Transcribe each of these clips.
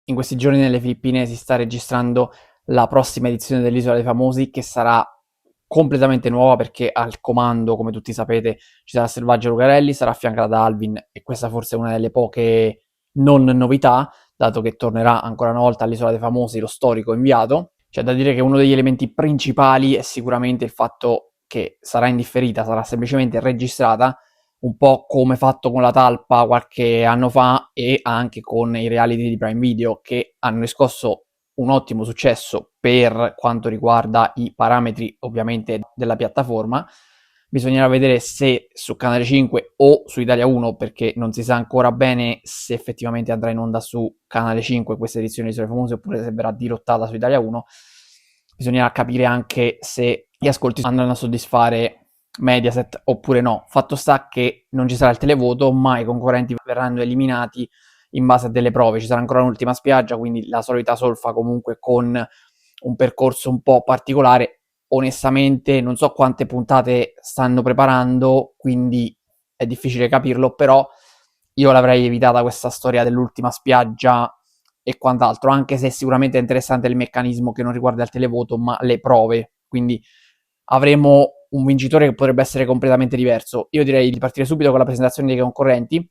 In questi giorni nelle Filippine si sta registrando la prossima edizione dell'Isola dei Famosi, che sarà completamente nuova perché al comando, come tutti sapete, ci sarà Selvaggio Lucarelli, sarà affiancata da Alvin, e questa forse è una delle poche non novità, dato che tornerà ancora una volta all'Isola dei Famosi lo storico inviato. C'è da dire che uno degli elementi principali è sicuramente il fatto che sarà indifferita, sarà semplicemente registrata, un po' come fatto con la talpa qualche anno fa e anche con i reality di Prime Video, che hanno riscosso un ottimo successo per quanto riguarda i parametri ovviamente della piattaforma. Bisognerà vedere se su Canale 5 o su Italia 1, perché non si sa ancora bene se effettivamente andrà in onda su Canale 5 questa edizione di Isole Famose oppure se verrà dirottata su Italia 1. Bisognerà capire anche se gli ascolti andranno a soddisfare Mediaset oppure no. Fatto sta che non ci sarà il televoto, ma i concorrenti verranno eliminati in base a delle prove. Ci sarà ancora un'ultima spiaggia, quindi la solita solfa comunque con un percorso un po' particolare. Onestamente non so quante puntate stanno preparando, quindi è difficile capirlo, però io l'avrei evitata questa storia dell'ultima spiaggia e quant'altro, anche se sicuramente è interessante il meccanismo che non riguarda il televoto, ma le prove. Quindi avremo un vincitore che potrebbe essere completamente diverso. Io direi di partire subito con la presentazione dei concorrenti.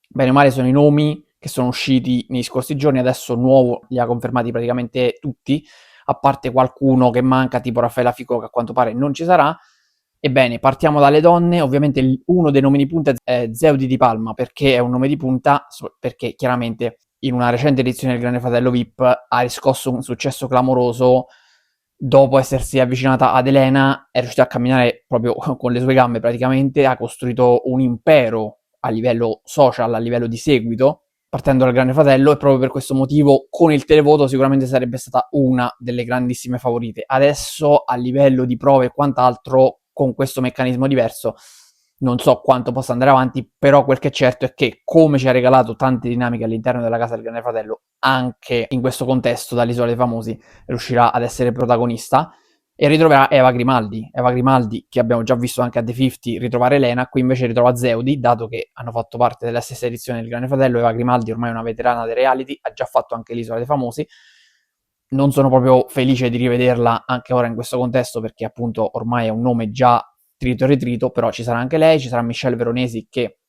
Bene o male sono i nomi che sono usciti nei scorsi giorni, adesso nuovo li ha confermati praticamente tutti, a parte qualcuno che manca, tipo Raffaella Fico, che a quanto pare non ci sarà. Ebbene, partiamo dalle donne. Ovviamente uno dei nomi di punta è Zeudi di Palma. Perché è un nome di punta? Perché chiaramente in una recente edizione del Grande Fratello VIP ha riscosso un successo clamoroso. Dopo essersi avvicinata ad Elena, è riuscita a camminare proprio con le sue gambe praticamente, ha costruito un impero a livello social, a livello di seguito, partendo dal Grande Fratello, e proprio per questo motivo con il televoto sicuramente sarebbe stata una delle grandissime favorite. Adesso a livello di prove e quant'altro, con questo meccanismo diverso, non so quanto possa andare avanti, però quel che è certo è che, come ci ha regalato tante dinamiche all'interno della casa del Grande Fratello, anche in questo contesto dall'Isola dei Famosi riuscirà ad essere protagonista e ritroverà Eva Grimaldi che abbiamo già visto anche a The 50 ritrovare Elena. Qui invece ritrova Zeudi, dato che hanno fatto parte della stessa edizione del Grande Fratello. Eva Grimaldi ormai è una veterana dei reality, ha già fatto anche l'Isola dei Famosi. Non sono proprio felice di rivederla anche ora in questo contesto, perché appunto ormai è un nome già trito e ritrito, però ci sarà anche lei, ci sarà Michelle Veronesi, che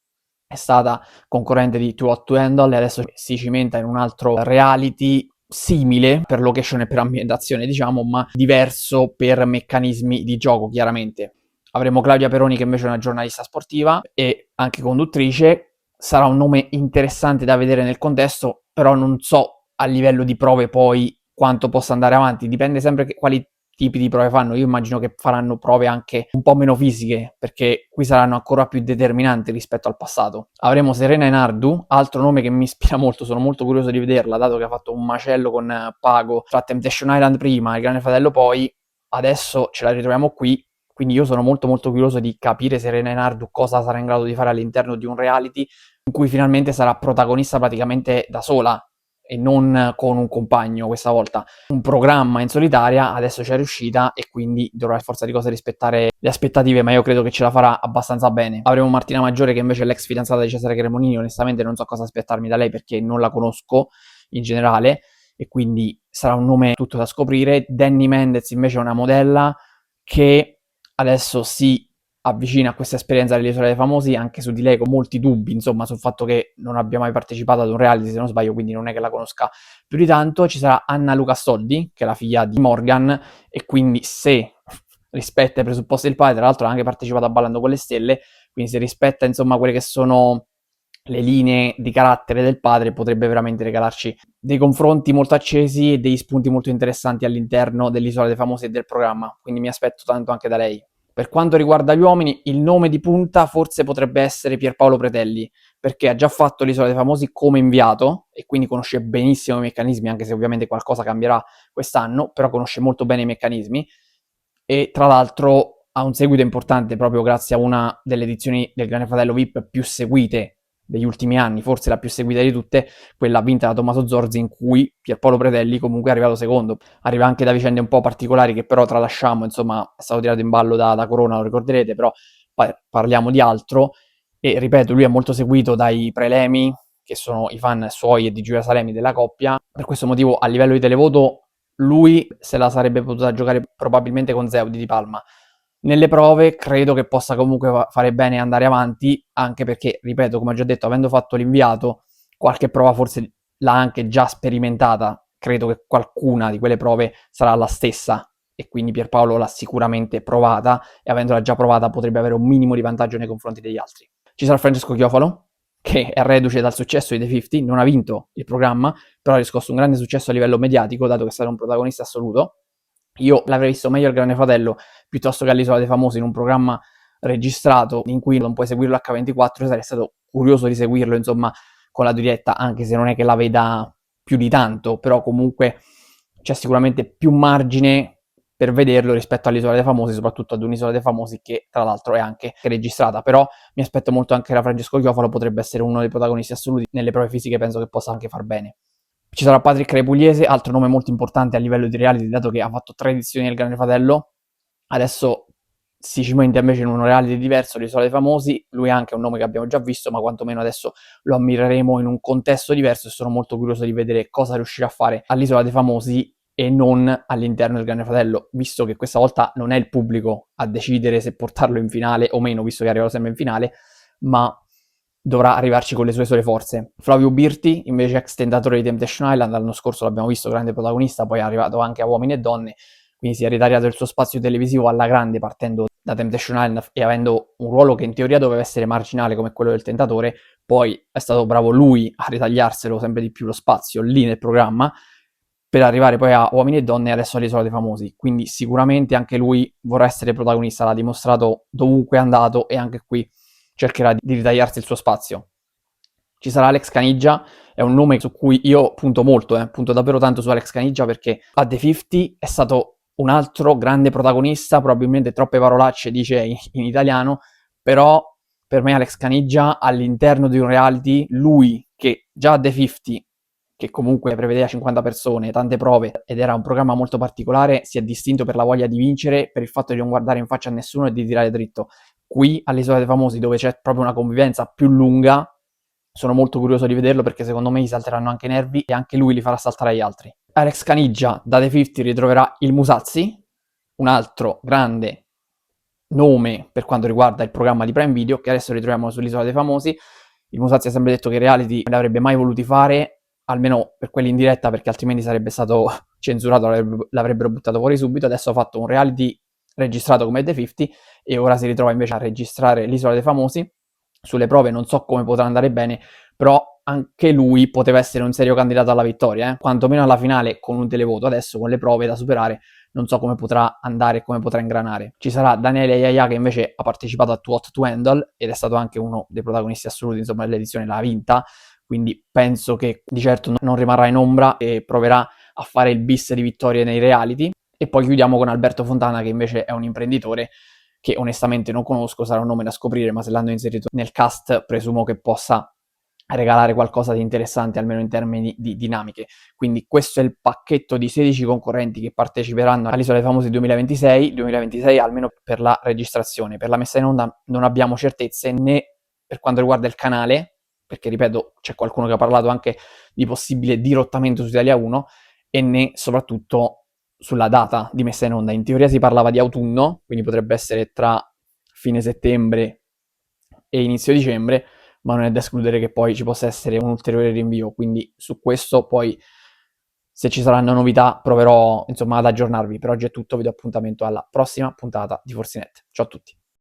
è stata concorrente di Too Hot to Handle e adesso si cimenta in un altro reality simile per location e per ambientazione, diciamo, ma diverso per meccanismi di gioco, chiaramente. Avremo Claudia Peroni, che invece è una giornalista sportiva e anche conduttrice. Sarà un nome interessante da vedere nel contesto, però non so a livello di prove poi quanto possa andare avanti. Dipende sempre quali tipi di prove fanno. Io immagino che faranno prove anche un po' meno fisiche, perché qui saranno ancora più determinanti rispetto al passato. Avremo Serena Enardu, altro nome che mi ispira molto, sono molto curioso di vederla, dato che ha fatto un macello con Pago tra Temptation Island prima e il Grande Fratello poi. Adesso ce la ritroviamo qui, quindi io sono molto molto curioso di capire Serena Enardu cosa sarà in grado di fare all'interno di un reality in cui finalmente sarà protagonista praticamente da sola e non con un compagno questa volta. Un programma in solitaria, adesso c'è riuscita e quindi dovrà per forza di cose rispettare le aspettative, ma io credo che ce la farà abbastanza bene. Avremo Martina Maggiore, che invece è l'ex fidanzata di Cesare Cremonini. Onestamente non so cosa aspettarmi da lei perché non la conosco in generale e quindi sarà un nome tutto da scoprire. Danny Mendez invece è una modella che adesso si avvicina a questa esperienza dell'Isola dei Famosi, anche su di lei con molti dubbi, insomma, sul fatto che non abbia mai partecipato ad un reality, se non sbaglio, quindi non è che la conosca più di tanto. Ci sarà Anna Luca Stoldi, che è la figlia di Morgan, e quindi se rispetta i presupposti del padre, tra l'altro ha anche partecipato a Ballando con le Stelle, quindi se rispetta, insomma, quelle che sono le linee di carattere del padre, potrebbe veramente regalarci dei confronti molto accesi e degli spunti molto interessanti all'interno dell'Isola dei Famosi e del programma, quindi mi aspetto tanto anche da lei. Per quanto riguarda gli uomini, il nome di punta forse potrebbe essere Pierpaolo Pretelli, perché ha già fatto l'Isola dei Famosi come inviato e quindi conosce benissimo i meccanismi, anche se ovviamente qualcosa cambierà quest'anno, però conosce molto bene i meccanismi e tra l'altro ha un seguito importante proprio grazie a una delle edizioni del Grande Fratello VIP più seguite degli ultimi anni, forse la più seguita di tutte, quella vinta da Tommaso Zorzi, in cui Pierpaolo Pretelli comunque è arrivato secondo. Arriva anche da vicende un po' particolari che però tralasciamo, insomma è stato tirato in ballo da Corona, lo ricorderete, però parliamo di altro. E ripeto, lui è molto seguito dai prelemi che sono i fan suoi e di Giulia Salemi della coppia. Per questo motivo, a livello di televoto, lui se la sarebbe potuta giocare probabilmente con Zeu di Palma. Nelle prove credo che possa comunque fare bene e andare avanti, anche perché, ripeto, come ho già detto, avendo fatto l'inviato, qualche prova forse l'ha anche già sperimentata. Credo che qualcuna di quelle prove sarà la stessa e quindi Pierpaolo l'ha sicuramente provata e avendola già provata potrebbe avere un minimo di vantaggio nei confronti degli altri. Ci sarà Francesco Chiofalo, che è reduce dal successo di The 50, non ha vinto il programma, però ha riscosso un grande successo a livello mediatico, dato che è stato un protagonista assoluto. Io l'avrei visto meglio al Grande Fratello piuttosto che all'Isola dei Famosi in un programma registrato in cui non puoi seguirlo H24, sarei stato curioso di seguirlo, insomma, con la diretta, anche se non è che la veda più di tanto, però comunque c'è sicuramente più margine per vederlo rispetto all'Isola dei Famosi, soprattutto ad un'Isola dei Famosi che tra l'altro è anche registrata, però mi aspetto molto anche da Francesco Chiofalo, potrebbe essere uno dei protagonisti assoluti, nelle prove fisiche penso che possa anche far bene. Ci sarà Patrick Repugliese, altro nome molto importante a livello di reality, dato che ha fatto 3 edizioni del Grande Fratello, adesso si cimenta invece in un reality diverso, l'Isola dei Famosi, lui è anche un nome che abbiamo già visto, ma quantomeno adesso lo ammireremo in un contesto diverso e sono molto curioso di vedere cosa riuscirà a fare all'Isola dei Famosi e non all'interno del Grande Fratello, visto che questa volta non è il pubblico a decidere se portarlo in finale o meno, visto che arriva sempre in finale, ma dovrà arrivarci con le sue sole forze. Flavio Birti, invece ex tentatore di Temptation Island, l'anno scorso l'abbiamo visto grande protagonista, poi è arrivato anche a Uomini e Donne, quindi si è ritagliato il suo spazio televisivo alla grande partendo da Temptation Island e avendo un ruolo che in teoria doveva essere marginale come quello del tentatore, poi è stato bravo lui a ritagliarselo sempre di più lo spazio lì nel programma per arrivare poi a Uomini e Donne e adesso all'Isola dei Famosi, quindi sicuramente anche lui vorrà essere protagonista, l'ha dimostrato dovunque è andato e anche qui cercherà di ritagliarsi il suo spazio. Ci sarà Alex Caniggia, è un nome su cui io punto molto, punto davvero tanto su Alex Caniggia perché a The 50 è stato un altro grande protagonista, probabilmente troppe parolacce dice in italiano, però per me Alex Caniggia all'interno di un reality, lui che già a The 50, che comunque prevedeva 50 persone, tante prove ed era un programma molto particolare, si è distinto per la voglia di vincere, per il fatto di non guardare in faccia a nessuno e di tirare dritto. Qui all'Isola dei Famosi, dove c'è proprio una convivenza più lunga, sono molto curioso di vederlo perché secondo me gli salteranno anche i nervi e anche lui li farà saltare agli altri. Alex Caniggia da The 50 ritroverà il Musazzi, un altro grande nome per quanto riguarda il programma di Prime Video che adesso ritroviamo sull'Isola dei Famosi. Il Musazzi ha sempre detto che i reality non li avrebbe mai voluti fare, almeno per quelli in diretta, perché altrimenti sarebbe stato censurato, l'avrebbero buttato fuori subito. Adesso ha fatto un reality registrato come The 50 e ora si ritrova invece a registrare l'Isola dei Famosi. Sulle prove non so come potrà andare bene, però anche lui poteva essere un serio candidato alla vittoria, quantomeno alla finale con un televoto. Adesso con le prove da superare non so come potrà andare e come potrà ingranare. Ci sarà Daniele Yaya che invece ha partecipato a Too Hot to Handle ed è stato anche uno dei protagonisti assoluti, insomma, dell'edizione, l'ha vinta, quindi penso che di certo non rimarrà in ombra e proverà a fare il bis di vittorie nei reality. E poi chiudiamo con Alberto Fontana che invece è un imprenditore che onestamente non conosco, sarà un nome da scoprire, ma se l'hanno inserito nel cast presumo che possa regalare qualcosa di interessante, almeno in termini di dinamiche. Quindi questo è il pacchetto di 16 concorrenti che parteciperanno all'Isola dei Famosi 2026 almeno per la registrazione. Per la messa in onda non abbiamo certezze né per quanto riguarda il canale, perché ripeto c'è qualcuno che ha parlato anche di possibile dirottamento su Italia 1, e né soprattutto sulla data di messa in onda. In teoria si parlava di autunno, quindi potrebbe essere tra fine settembre e inizio dicembre, ma non è da escludere che poi ci possa essere un ulteriore rinvio, quindi su questo poi se ci saranno novità proverò insomma ad aggiornarvi. Per oggi è tutto, vi do appuntamento alla prossima puntata di Forsinet. Ciao a tutti.